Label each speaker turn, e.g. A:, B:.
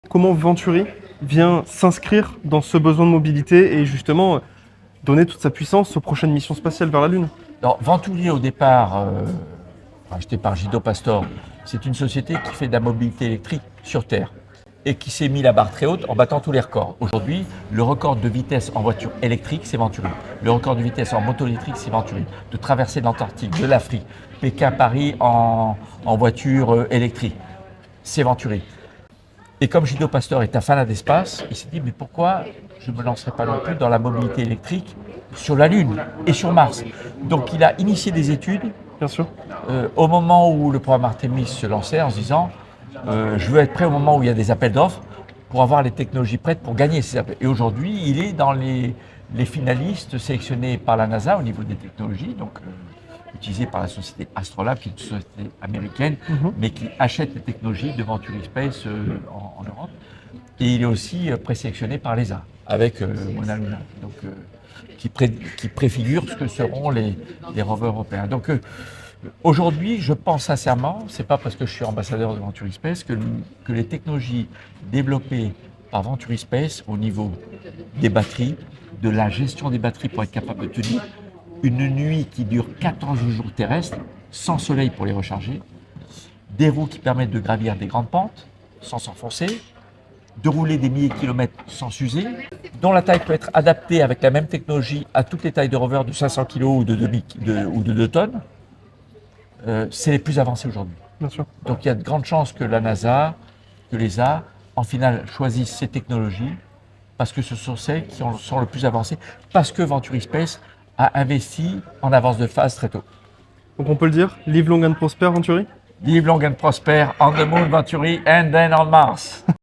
A: comment Venturi vient s'inscrire dans ce besoin de mobilité et justement donner toute sa puissance aux prochaines missions spatiales vers la Lune.
B: Alors, Venturi, au départ, acheté par Guido Pastor, c'est une société qui fait de la mobilité électrique sur Terre et qui s'est mis la barre très haute en battant tous les records. Aujourd'hui, le record de vitesse en voiture électrique, c'est Venturi. Le record de vitesse en moto électrique, c'est Venturi. De traverser l'Antarctique, de l'Afrique, Pékin-Paris en voiture électrique, c'est Venturi. Et comme Guido Pastor est un fanat d'espace, il s'est dit mais pourquoi je ne me lancerai pas non plus dans la mobilité électrique sur la Lune et sur Mars. Donc il a initié des études
A: Bien sûr.
B: au moment où le programme Artemis se lançait en se disant je veux être prêt au moment où il y a des appels d'offres pour avoir les technologies prêtes pour gagner ces appels. Et aujourd'hui, il est dans les finalistes sélectionnés par la NASA au niveau des technologies, donc utilisées par la société Astrolab, qui est une société américaine, mais qui achète les technologies de Venturi Space en Europe. Et il est aussi présélectionné par l'ESA avec Mauna Luna, donc, qui préfigure ce que seront les rovers européens. Donc aujourd'hui, je pense sincèrement, c'est pas parce que je suis ambassadeur de Venturi Space que les technologies développées par Venturi Space au niveau des batteries, de la gestion des batteries pour être capable de tenir une nuit qui dure 14 jours terrestres, sans soleil pour les recharger, des roues qui permettent de gravir des grandes pentes sans s'enfoncer, de rouler des milliers de kilomètres sans s'user, dont la taille peut être adaptée avec la même technologie à toutes les tailles de rover de 500 kg ou de 2 tonnes, c'est les plus avancés aujourd'hui.
A: Bien sûr.
B: Donc il y a de grandes chances que la NASA, que l'ESA, en finale, choisissent ces technologies parce que ce sont celles qui sont le plus avancées, parce que Venturi Space a investi en avance de phase très tôt.
A: Donc on peut le dire, live long and prosper Venturi.
B: Live long and prosper on the moon, Venturi, and then on Mars.